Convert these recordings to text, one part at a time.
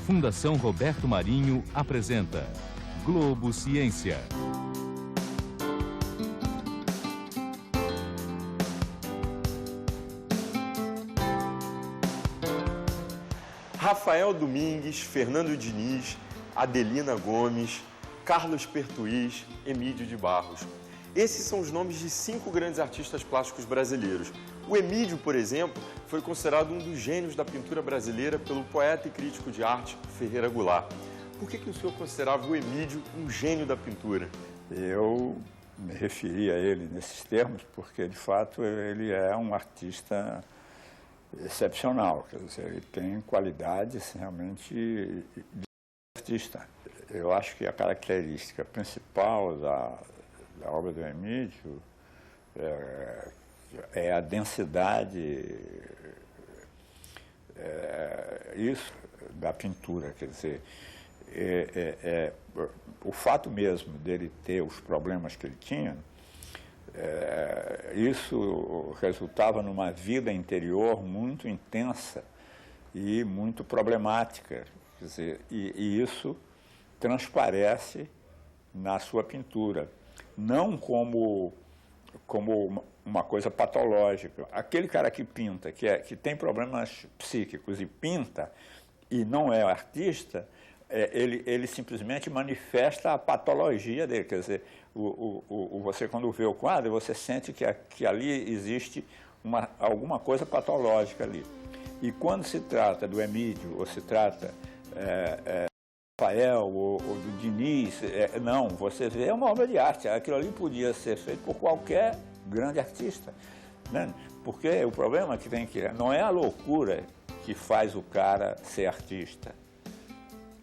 Fundação Roberto Marinho apresenta Globo Ciência. Rafael Domingues, Fernando Diniz, Adelina Gomes, Carlos Pertuis, Emídio de Barros. Esses são os nomes de 5 grandes artistas plásticos brasileiros. O Emídio, por exemplo, foi considerado um dos gênios da pintura brasileira pelo poeta e crítico de arte Ferreira Goulart. Por que o senhor considerava o Emídio um gênio da pintura? Eu me referi a ele nesses termos porque, de fato, ele é um artista excepcional. Quer dizer, ele tem qualidades realmente de artista. Eu acho que a característica principal da obra do Emídio é a densidade isso da pintura, quer dizer, o fato mesmo dele ter os problemas que ele tinha, isso resultava numa vida interior muito intensa e muito problemática, quer dizer, e isso transparece na sua pintura, não como uma coisa patológica. Aquele cara que pinta, que tem problemas psíquicos e pinta, e não é artista, ele simplesmente manifesta a patologia dele. Quer dizer, você quando vê o quadro, você sente que ali existe alguma coisa patológica ali. E quando se trata do Emídio, ou se trata do Rafael ou do Diniz, não, você vê, é uma obra de arte. Aquilo ali podia ser feito por qualquer grande artista, né? Porque o problema não é a loucura que faz o cara ser artista.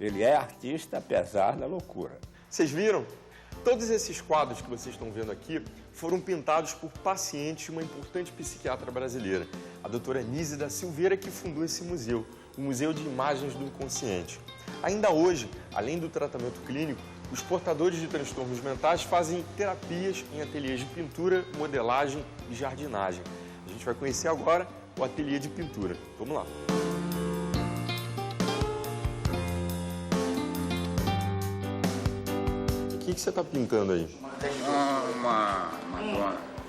Ele é artista apesar da loucura. Vocês viram? Todos esses quadros que vocês estão vendo aqui foram pintados por pacientes de uma importante psiquiatra brasileira, a doutora Anísia da Silveira, que fundou esse museu, o Museu de Imagens do Inconsciente. Ainda hoje, além do tratamento clínico, os portadores de transtornos mentais fazem terapias em ateliês de pintura, modelagem e jardinagem. A gente vai conhecer agora o ateliê de pintura. Vamos lá. O que você está pintando aí?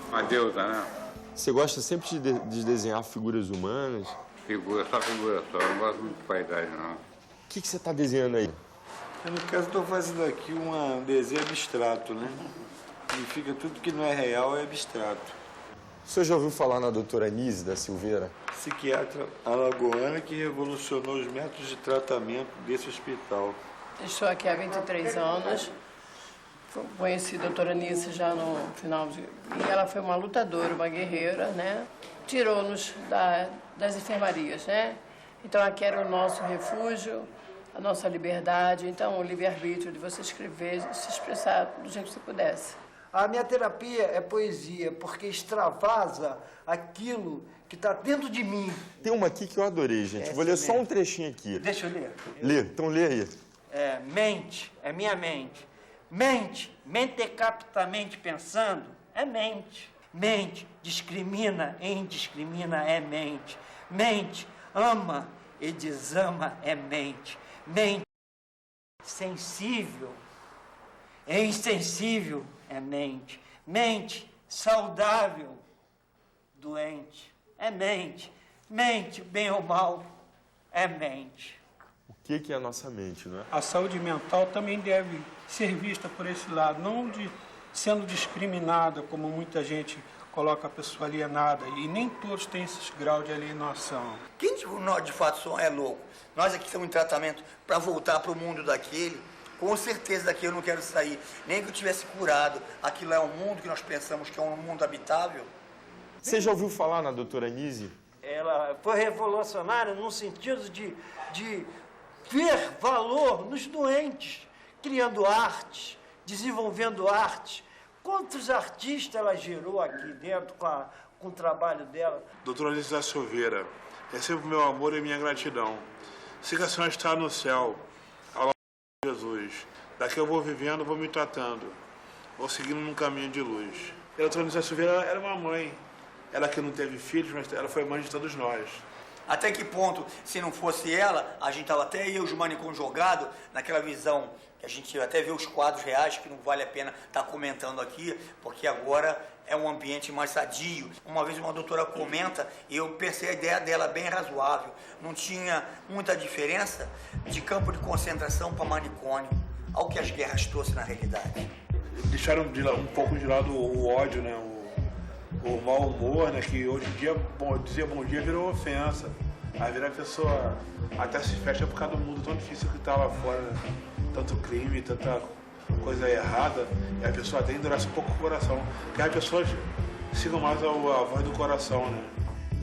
Uma deusa, né? Você gosta sempre de desenhar figuras humanas? Só figura só, não gosto muito de paisagem, não. O que você está desenhando aí? No caso, estou fazendo aqui um desenho abstrato, né? Significa tudo que não é real é abstrato. O senhor já ouviu falar na doutora Anísia da Silveira? Psiquiatra alagoana que revolucionou os métodos de tratamento desse hospital. Estou aqui há 23 anos. Conheci a doutora Anísia já no final de... E ela foi uma lutadora, uma guerreira, né? Tirou-nos das enfermarias, né? Então aqui era o nosso refúgio, a nossa liberdade, então o livre-arbítrio de você escrever, se expressar do jeito que você pudesse. A minha terapia é poesia, porque extravasa aquilo que está dentro de mim. Tem uma aqui que eu adorei, gente. Vou ler só um trechinho aqui. Deixa eu ler. Lê, então lê aí. Mente, é minha mente. Mente, mentecaptamente pensando, é mente. Mente, discrimina e indiscrimina, é mente. Mente, ama e desama, é mente. Mente, sensível e insensível, é mente. Mente, saudável, doente, é mente. Mente, bem ou mal, é mente. O que é a nossa mente, não é? A saúde mental também deve ser vista por esse lado, não sendo discriminada, como muita gente coloca a pessoa alienada, e nem todos têm esse grau de alienação. Quem de fato é louco? Nós aqui estamos em tratamento para voltar para o mundo daquele. Com certeza daqui eu não quero sair. Nem que eu tivesse curado. Aquilo é um mundo que nós pensamos que é um mundo habitável. Você já ouviu falar na doutora Anísia? Ela foi revolucionária no sentido de ver valor nos doentes, criando arte, desenvolvendo arte. Quantos artistas ela gerou aqui dentro com o trabalho dela? Doutora Anísia da Silveira, receba o meu amor e minha gratidão. Sei que a senhora está no céu, ao lado de Jesus. Daqui eu vou vivendo, vou me tratando, vou seguindo num caminho de luz. A doutora Anísia da Silveira era uma mãe. Ela que não teve filhos, mas ela foi mãe de todos nós. Até que ponto, se não fosse ela, a gente estava até eu e o Gilmanicon jogado naquela visão que a gente até vê os quadros reais, que não vale a pena estar comentando aqui, porque agora é um ambiente mais sadio. Uma vez uma doutora comenta, e eu pensei a ideia dela bem razoável, não tinha muita diferença de campo de concentração para manicômio, ao que as guerras trouxeram na realidade. Deixaram um pouco de lado o ódio, né? O mau humor, né? Que hoje em dia dizer bom dia virou ofensa. Aí vira a pessoa até se fecha por causa do mundo tão difícil que tá lá fora, né? Tanto crime, tanta coisa errada, e a pessoa até endurece um pouco o coração. Que as pessoas sigam mais a voz do coração, né?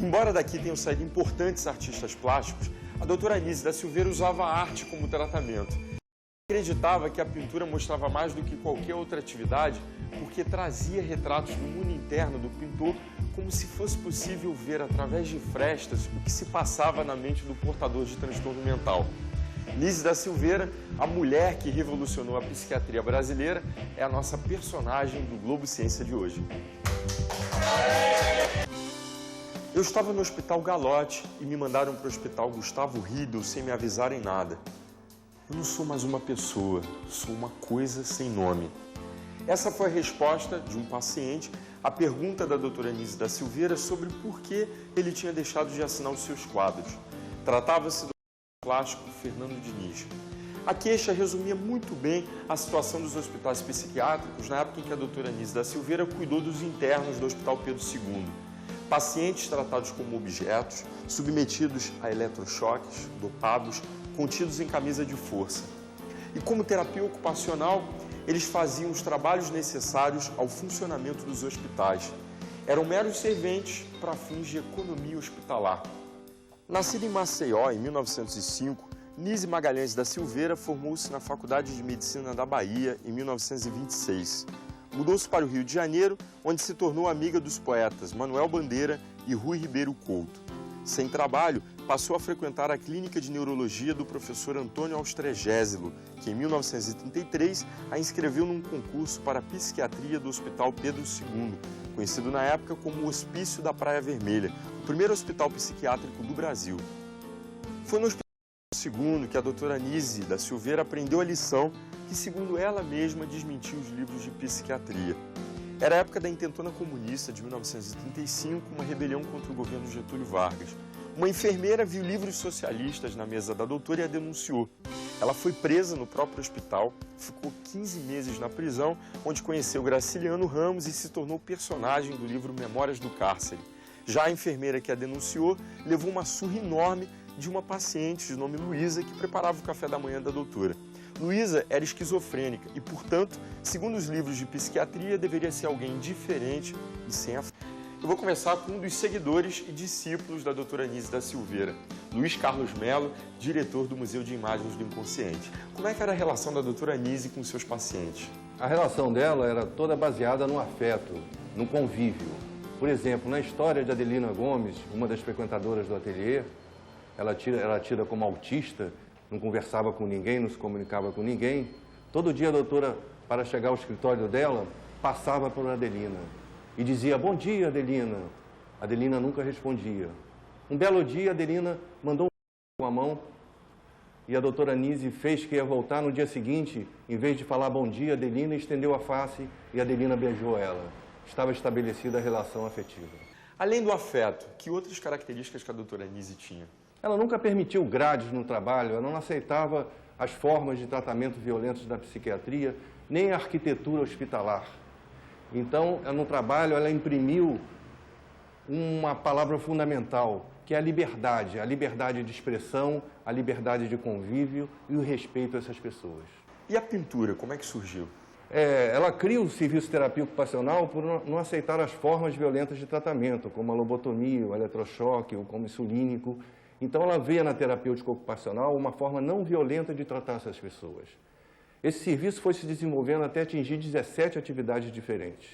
Embora daqui tenham saído importantes artistas plásticos, a doutora Anise da Silveira usava a arte como tratamento. Acreditava que a pintura mostrava mais do que qualquer outra atividade porque trazia retratos do mundo interno do pintor como se fosse possível ver através de frestas o que se passava na mente do portador de transtorno mental. Nise da Silveira, a mulher que revolucionou a psiquiatria brasileira, é a nossa personagem do Globo Ciência de hoje. Eu estava no Hospital Galote e me mandaram para o Hospital Gustavo Riedel sem me avisarem nada. Eu não sou mais uma pessoa, sou uma coisa sem nome. Essa foi a resposta de um paciente à pergunta da doutora Nise da Silveira sobre por que ele tinha deixado de assinar os seus quadros. Tratava-se do plástico Fernando Diniz. A queixa resumia muito bem a situação dos hospitais psiquiátricos na época em que a doutora Nise da Silveira cuidou dos internos do Hospital Pedro II. Pacientes tratados como objetos, submetidos a eletrochoques, dopados, contidos em camisa de força. E como terapia ocupacional, eles faziam os trabalhos necessários ao funcionamento dos hospitais. Eram meros serventes para fins de economia hospitalar. Nascida em Maceió em 1905, Nise Magalhães da Silveira formou-se na Faculdade de Medicina da Bahia em 1926. Mudou-se para o Rio de Janeiro, onde se tornou amiga dos poetas Manuel Bandeira e Rui Ribeiro Couto. Sem trabalho, passou a frequentar a clínica de neurologia do professor Antônio Austregésilo, que em 1933 a inscreveu num concurso para a psiquiatria do Hospital Pedro II, conhecido na época como Hospício da Praia Vermelha, o primeiro hospital psiquiátrico do Brasil. Foi no Hospital II que a doutora Nise da Silveira aprendeu a lição que, segundo ela mesma, desmentia os livros de psiquiatria. Era a época da intentona comunista de 1935, uma rebelião contra o governo Getúlio Vargas. Uma enfermeira viu livros socialistas na mesa da doutora e a denunciou. Ela foi presa no próprio hospital, ficou 15 meses na prisão, onde conheceu Graciliano Ramos e se tornou personagem do livro Memórias do Cárcere. Já a enfermeira que a denunciou levou uma surra enorme de uma paciente de nome Luísa que preparava o café da manhã da doutora. Luísa era esquizofrênica e, portanto, segundo os livros de psiquiatria, deveria ser alguém diferente e sem a... Eu vou começar com um dos seguidores e discípulos da doutora Nise da Silveira, Luiz Carlos Melo, diretor do Museu de Imagens do Inconsciente. Como é que era a relação da doutora Nise com seus pacientes? A relação dela era toda baseada no afeto, no convívio. Por exemplo, na história de Adelina Gomes, uma das frequentadoras do ateliê, ela era tida como autista, não conversava com ninguém, não se comunicava com ninguém. Todo dia a doutora, para chegar ao escritório dela, passava por Adelina e dizia: bom dia, Adelina. Adelina nunca respondia. Um belo dia, Adelina mandou com a mão e a doutora Nise fez que ia voltar no dia seguinte. Em vez de falar bom dia, Adelina estendeu a face e Adelina beijou ela. Estava estabelecida a relação afetiva. Além do afeto, que outras características que a doutora Nise tinha? Ela nunca permitiu grades no trabalho, ela não aceitava as formas de tratamento violentos da psiquiatria, nem a arquitetura hospitalar. Então, no trabalho, ela imprimiu uma palavra fundamental, que é a liberdade de expressão, a liberdade de convívio e o respeito a essas pessoas. E a pintura, como é que surgiu? Ela cria o serviço de terapia ocupacional por não aceitar as formas violentas de tratamento, como a lobotomia, o eletrochoque, o coma insulínico. Então, ela vê na terapêutica ocupacional uma forma não violenta de tratar essas pessoas. Esse serviço foi se desenvolvendo até atingir 17 atividades diferentes.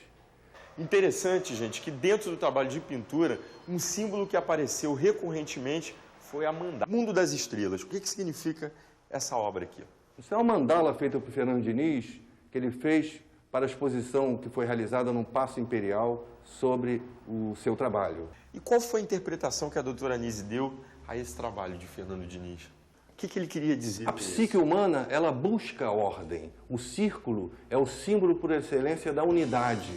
Interessante, gente, que dentro do trabalho de pintura, um símbolo que apareceu recorrentemente foi a mandala. Mundo das Estrelas. O que significa essa obra aqui? Isso é uma mandala feita por Fernando Diniz, que ele fez para a exposição que foi realizada no Paço Imperial sobre o seu trabalho. E qual foi a interpretação que a doutora Nise deu a esse trabalho de Fernando Diniz? O que ele queria dizer? A psique humana, ela busca a ordem. O círculo é o símbolo por excelência da unidade.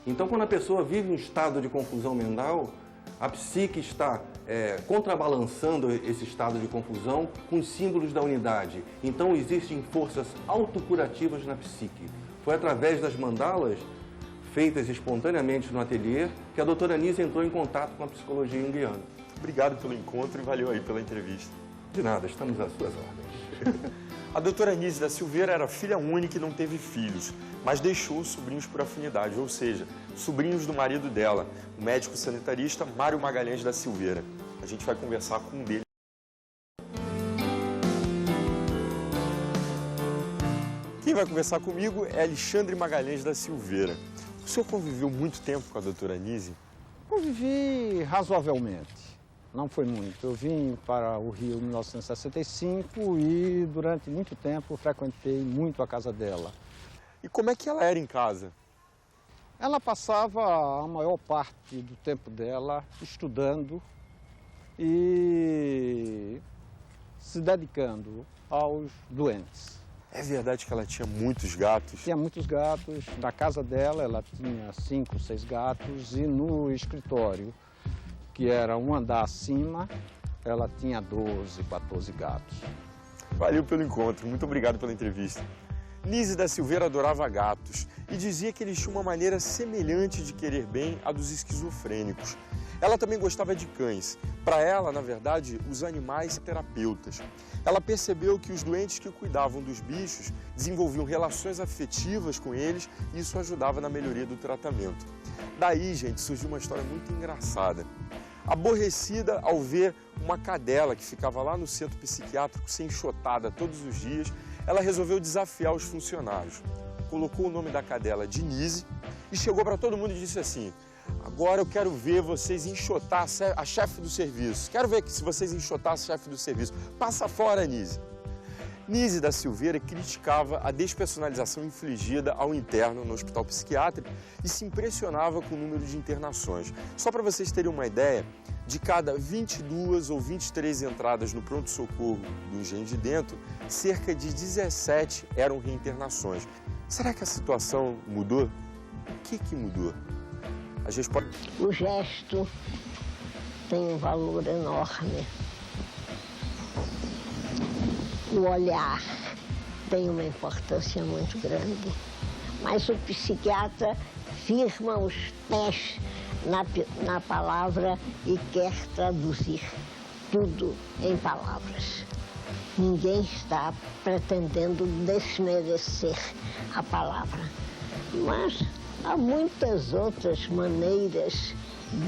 Então, quando a pessoa vive um estado de confusão mental, a psique está contrabalançando esse estado de confusão com os símbolos da unidade. Então, existem forças autocurativas na psique. Foi através das mandalas feitas espontaneamente no ateliê que a doutora Nise entrou em contato com a psicologia junguiana. Obrigado pelo encontro e valeu aí pela entrevista. De nada, estamos às suas ordens. A doutora Nise da Silveira era filha única e não teve filhos, mas deixou sobrinhos por afinidade, ou seja, sobrinhos do marido dela, o médico sanitarista Mário Magalhães da Silveira. A gente vai conversar com um deles. Quem vai conversar comigo é Alexandre Magalhães da Silveira. O senhor conviveu muito tempo com a doutora Nise? Convivi razoavelmente. Não foi muito. Eu vim para o Rio em 1965 e durante muito tempo frequentei muito a casa dela. E como é que ela era em casa? Ela passava a maior parte do tempo dela estudando e se dedicando aos doentes. É verdade que ela tinha muitos gatos? Tinha muitos gatos. Na casa dela ela tinha 5, 6 gatos e no escritório, que era um andar acima, ela tinha 12, 14 gatos. Valeu pelo encontro, muito obrigado pela entrevista. Nise da Silveira adorava gatos e dizia que eles tinham uma maneira semelhante de querer bem à dos esquizofrênicos. Ela também gostava de cães. Para ela, na verdade, os animais são terapeutas. Ela percebeu que os doentes que cuidavam dos bichos desenvolviam relações afetivas com eles e isso ajudava na melhoria do tratamento. Daí, gente, surgiu uma história muito engraçada. Aborrecida ao ver uma cadela que ficava lá no centro psiquiátrico ser enxotada todos os dias, ela resolveu desafiar os funcionários. Colocou o nome da cadela de Nise e chegou para todo mundo e disse assim: agora eu quero ver vocês enxotar a chefe do serviço. Quero ver se vocês enxotar a chefe do serviço. Passa fora, Nise. Nise da Silveira criticava a despersonalização infligida ao interno no hospital psiquiátrico e se impressionava com o número de internações. Só para vocês terem uma ideia, de cada 22 ou 23 entradas no pronto-socorro do Engenho de Dentro, cerca de 17 eram reinternações. Será que a situação mudou? O que mudou? A gente pode... O gesto tem um valor enorme. O olhar tem uma importância muito grande, mas o psiquiatra firma os pés na palavra e quer traduzir tudo em palavras. Ninguém está pretendendo desmerecer a palavra, mas há muitas outras maneiras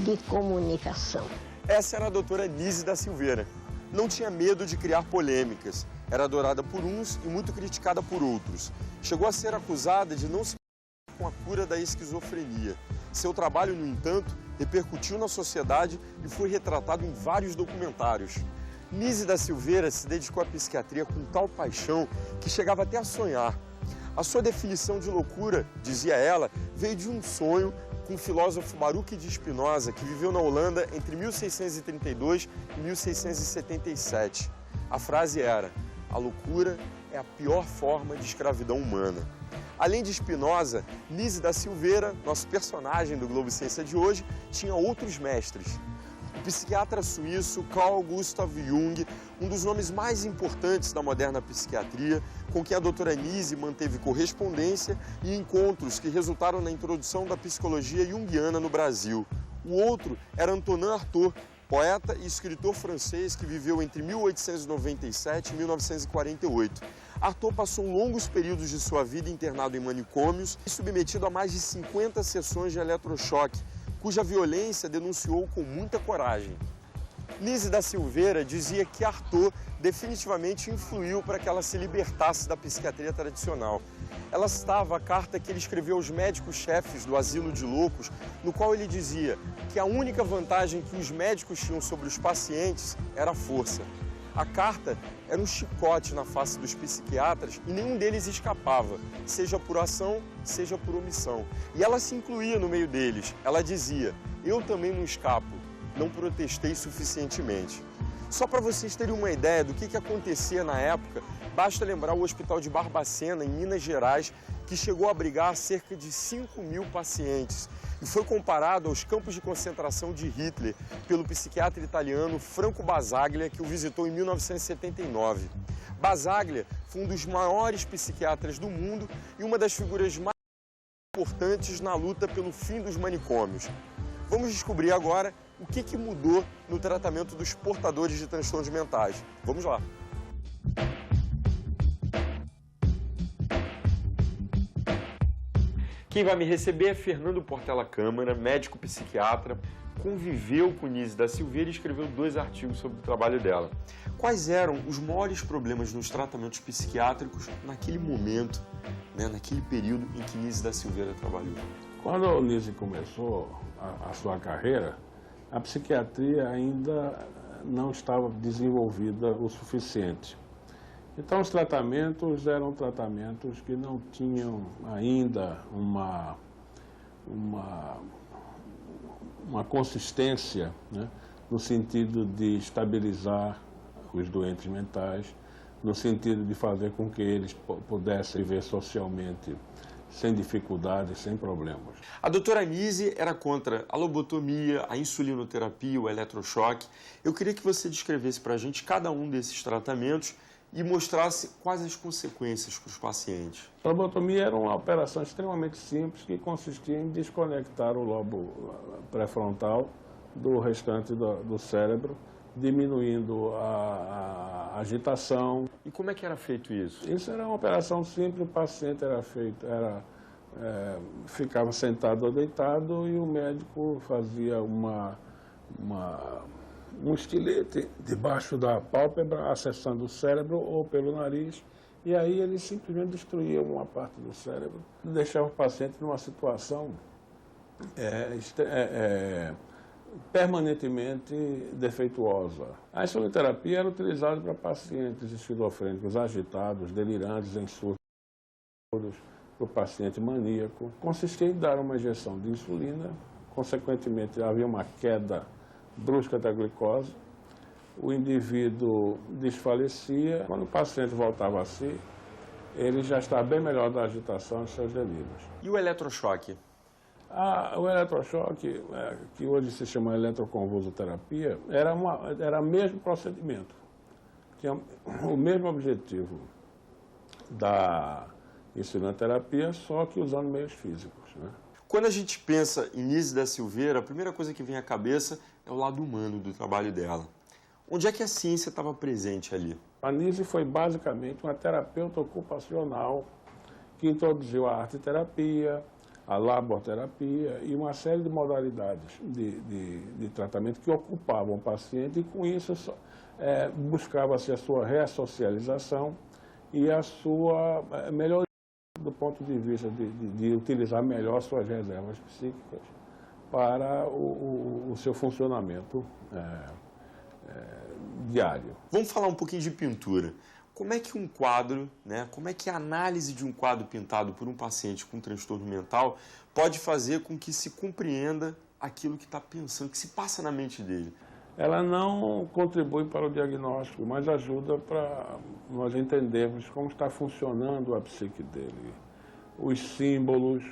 de comunicação. Essa era a doutora Nise da Silveira. Não tinha medo de criar polêmicas. Era adorada por uns e muito criticada por outros. Chegou a ser acusada de não se preocupar com a cura da esquizofrenia. Seu trabalho, no entanto, repercutiu na sociedade e foi retratado em vários documentários. Nise da Silveira se dedicou à psiquiatria com tal paixão que chegava até a sonhar. A sua definição de loucura, dizia ela, veio de um sonho com o filósofo Baruch de Spinoza, que viveu na Holanda entre 1632 e 1677. A frase era: a loucura é a pior forma de escravidão humana. Além de Spinoza, Nise da Silveira, nosso personagem do Globo Ciência de hoje, tinha outros mestres. O psiquiatra suíço Carl Gustav Jung, um dos nomes mais importantes da moderna psiquiatria, com quem a doutora Nise manteve correspondência e encontros que resultaram na introdução da psicologia junguiana no Brasil. O outro era Antonin Artaud, poeta e escritor francês que viveu entre 1897 e 1948. Artaud passou longos períodos de sua vida internado em manicômios e submetido a mais de 50 sessões de eletrochoque, cuja violência denunciou com muita coragem. Nise da Silveira dizia que Artaud definitivamente influiu para que ela se libertasse da psiquiatria tradicional. Ela citava a carta que ele escreveu aos médicos-chefes do asilo de loucos, no qual ele dizia que a única vantagem que os médicos tinham sobre os pacientes era a força. A carta era um chicote na face dos psiquiatras e nenhum deles escapava, seja por ação, seja por omissão. E ela se incluía no meio deles. Ela dizia: eu também não escapo, não protestei suficientemente. Só para vocês terem uma ideia do que acontecia na época, basta lembrar o Hospital de Barbacena, em Minas Gerais, que chegou a abrigar cerca de 5.000 pacientes e foi comparado aos campos de concentração de Hitler pelo psiquiatra italiano Franco Basaglia, que o visitou em 1979. Basaglia foi um dos maiores psiquiatras do mundo e uma das figuras mais importantes na luta pelo fim dos manicômios. Vamos descobrir agora o que mudou no tratamento dos portadores de transtornos mentais. Vamos lá. Quem vai me receber é Fernando Portela Câmara, médico psiquiatra, conviveu com Nise da Silveira e escreveu 2 artigos sobre o trabalho dela. Quais eram os maiores problemas nos tratamentos psiquiátricos naquele momento, naquele período em que Nise da Silveira trabalhou? Quando a Nise começou a sua carreira, a psiquiatria ainda não estava desenvolvida o suficiente. Então, os tratamentos eram tratamentos que não tinham ainda uma consistência, no sentido de estabilizar os doentes mentais, no sentido de fazer com que eles pudessem viver socialmente sem dificuldades, sem problemas. A doutora Nise era contra a lobotomia, a insulinoterapia, o eletrochoque. Eu queria que você descrevesse para a gente cada um desses tratamentos e mostrasse quais as consequências para os pacientes. A lobotomia era uma operação extremamente simples que consistia em desconectar o lobo pré-frontal do restante do cérebro, diminuindo a agitação. E como é que era feito isso? Isso era uma operação simples, o paciente ficava sentado ou deitado e o médico fazia um estilete debaixo da pálpebra, acessando o cérebro ou pelo nariz, e aí ele simplesmente destruía uma parte do cérebro, deixava o paciente numa situação permanentemente defeituosa. A insulinoterapia era utilizada para pacientes esquizofrênicos agitados, delirantes, em surtos, para o paciente maníaco. Consistia em dar uma injeção de insulina, consequentemente havia uma queda brusca da glicose, o indivíduo desfalecia. Quando o paciente voltava a si, ele já estava bem melhor da agitação e seus delírios. E o eletrochoque? O eletrochoque, que hoje se chama eletroconvulsoterapia, era o mesmo procedimento. Tinha o mesmo objetivo da insulinoterapia, só que usando meios físicos. Quando a gente pensa em Nise da Silveira, a primeira coisa que vem à cabeça é o lado humano do trabalho dela. Onde é que a ciência estava presente ali? A Nise foi basicamente uma terapeuta ocupacional que introduziu a arte-terapia, a laboterapia e uma série de modalidades de tratamento que ocupavam o paciente e, com isso, buscava-se a sua ressocialização e a sua melhoria do ponto de vista de utilizar melhor suas reservas psíquicas para o seu funcionamento diário. Vamos falar um pouquinho de pintura. Como é que um quadro, como é que a análise de um quadro pintado por um paciente com transtorno mental pode fazer com que se compreenda aquilo que está pensando, que se passa na mente dele? Ela não contribui para o diagnóstico, mas ajuda para nós entendermos como está funcionando a psique dele. Os símbolos,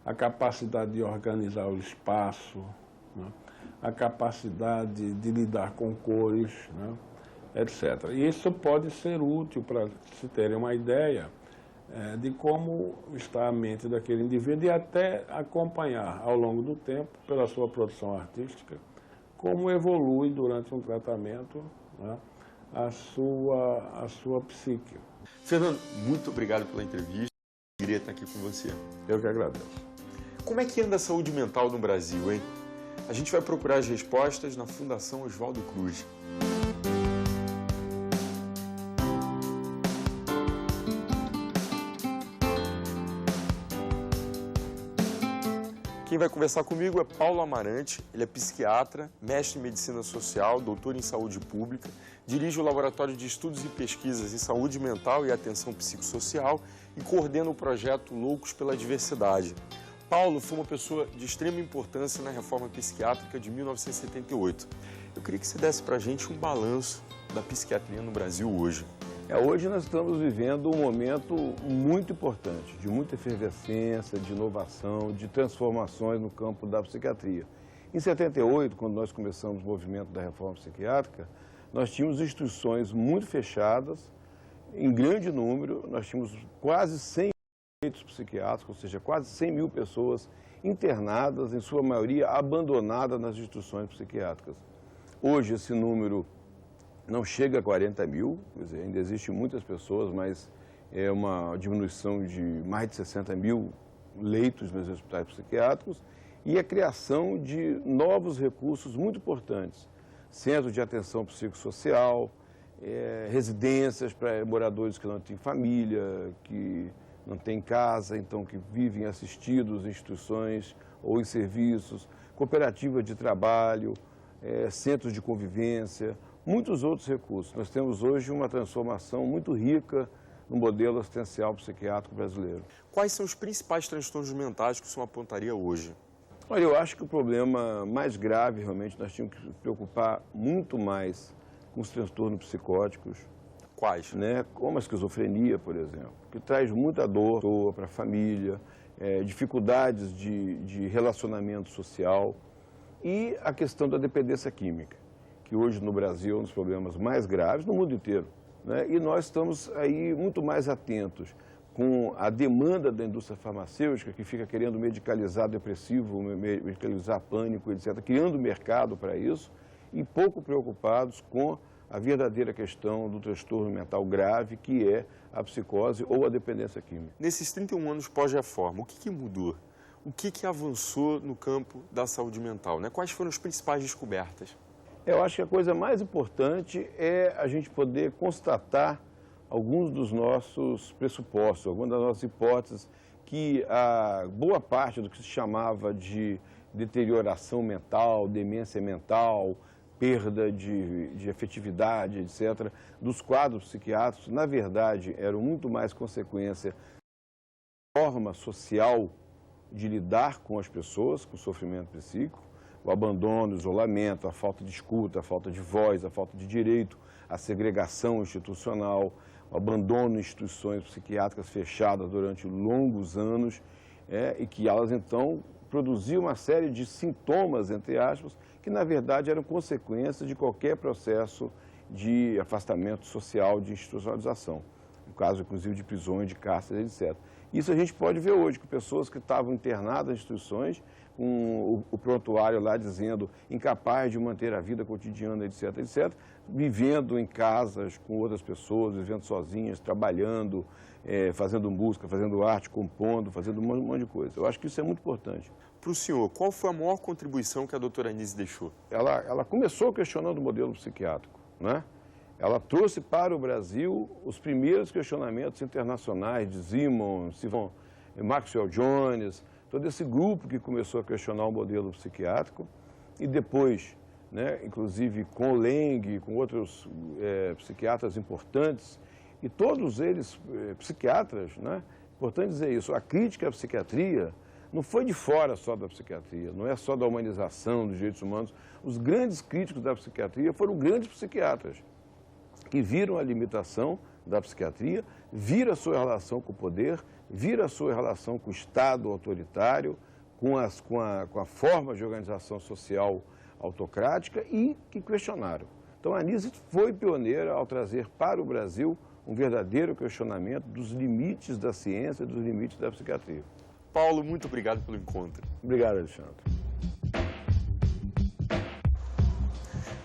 a capacidade de organizar o espaço, a capacidade de lidar com cores, etc. E isso pode ser útil para se terem uma ideia de como está a mente daquele indivíduo e até acompanhar ao longo do tempo, pela sua produção artística, como evolui durante um tratamento a sua psique. Fernando, muito obrigado pela entrevista. Queria estar aqui com você. Eu que agradeço. Como é que anda a saúde mental no Brasil, hein? A gente vai procurar as respostas na Fundação Oswaldo Cruz. Quem vai conversar comigo é Paulo Amarante, ele é psiquiatra, mestre em medicina social, doutor em saúde pública, dirige o Laboratório de Estudos e Pesquisas em Saúde Mental e Atenção Psicossocial e coordena o projeto Loucos pela Diversidade. Paulo foi uma pessoa de extrema importância na reforma psiquiátrica de 1978. Eu queria que você desse para a gente um balanço da psiquiatria no Brasil hoje. Hoje nós estamos vivendo um momento muito importante, de muita efervescência, de inovação, de transformações no campo da psiquiatria. Em 78, quando nós começamos o movimento da reforma psiquiátrica, nós tínhamos instituições muito fechadas, em grande número, nós tínhamos quase 100 leitos psiquiátricos, ou seja, quase 100 mil pessoas internadas, em sua maioria abandonadas nas instituições psiquiátricas. Hoje esse número não chega a 40 mil, quer dizer, ainda existem muitas pessoas, mas é uma diminuição de mais de 60 mil leitos nos hospitais psiquiátricos e a criação de novos recursos muito importantes. Centros de atenção psicossocial, residências para moradores que não têm família, que não têm casa, então que vivem assistidos em instituições ou em serviços, cooperativas de trabalho, centros de convivência, muitos outros recursos. Nós temos hoje uma transformação muito rica no modelo assistencial psiquiátrico brasileiro. Quais são os principais transtornos mentais que o senhor apontaria hoje? Olha, eu acho que o problema mais grave, realmente, nós tínhamos que nos preocupar muito mais com os transtornos psicóticos. Quais? Como a esquizofrenia, por exemplo, que traz muita dor para a família, dificuldades de relacionamento social e a questão da dependência química, que hoje no Brasil é um dos problemas mais graves no mundo inteiro. E nós estamos aí muito mais atentos com a demanda da indústria farmacêutica, que fica querendo medicalizar depressivo, medicalizar pânico, etc., criando mercado para isso, e pouco preocupados com a verdadeira questão do transtorno mental grave, que é a psicose ou a dependência química. Nesses 31 anos pós-reforma, o que mudou? O que avançou no campo da saúde mental? Quais foram as principais descobertas? Eu acho que a coisa mais importante é a gente poder constatar alguns dos nossos pressupostos, algumas das nossas hipóteses, que a boa parte do que se chamava de deterioração mental, demência mental, perda de afetividade, etc., dos quadros psiquiátricos, na verdade, eram muito mais consequência da forma social de lidar com as pessoas, com o sofrimento psíquico, o abandono, o isolamento, a falta de escuta, a falta de voz, a falta de direito, a segregação institucional, o abandono em instituições psiquiátricas fechadas durante longos anos, e que elas, então, produziam uma série de sintomas, entre aspas, que, na verdade, eram consequências de qualquer processo de afastamento social, de institucionalização. No caso, inclusive, de prisões, de cárceres, etc. Isso a gente pode ver hoje, com pessoas que estavam internadas em instituições, com o prontuário lá dizendo incapaz de manter a vida cotidiana, etc., etc., vivendo em casas com outras pessoas, vivendo sozinhas, trabalhando, fazendo música, fazendo arte, compondo, fazendo um monte de coisa. Eu acho que isso é muito importante. Para o senhor, qual foi a maior contribuição que a doutora Anísia deixou? Ela começou questionando o modelo psiquiátrico, Ela trouxe para o Brasil os primeiros questionamentos internacionais de Simon, Maxwell Jones, todo esse grupo que começou a questionar o modelo psiquiátrico e depois, inclusive com Leng, com outros psiquiatras importantes, e todos eles psiquiatras, importante dizer isso, a crítica à psiquiatria não foi de fora só da psiquiatria, não é só da humanização dos direitos humanos. Os grandes críticos da psiquiatria foram grandes psiquiatras, que viram a limitação da psiquiatria, viram a sua relação com o poder, viram a sua relação com o Estado autoritário, com a forma de organização social autocrática e que questionaram. Então, a Anísia foi pioneira ao trazer para o Brasil um verdadeiro questionamento dos limites da ciência, dos limites da psiquiatria. Paulo, muito obrigado pelo encontro. Obrigado, Alexandre.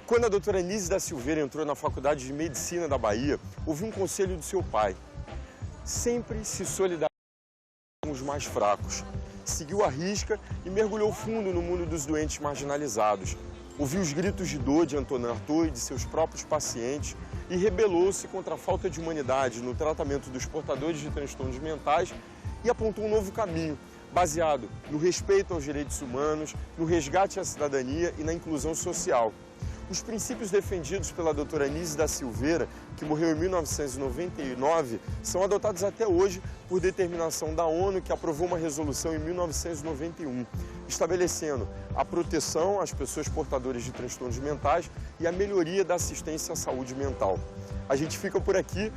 Quando a doutora Anísia da Silveira entrou na Faculdade de Medicina da Bahia, ouviu um conselho do seu pai. Sempre se solidarizar com os mais fracos. Seguiu à risca e mergulhou fundo no mundo dos doentes marginalizados. Ouviu os gritos de dor de Antonin Artaud e de seus próprios pacientes e rebelou-se contra a falta de humanidade no tratamento dos portadores de transtornos mentais e apontou um novo caminho, baseado no respeito aos direitos humanos, no resgate à cidadania e na inclusão social. Os princípios defendidos pela doutora Anísia da Silveira, que morreu em 1999, são adotados até hoje por determinação da ONU, que aprovou uma resolução em 1991, estabelecendo a proteção às pessoas portadoras de transtornos mentais e a melhoria da assistência à saúde mental. A gente fica por aqui.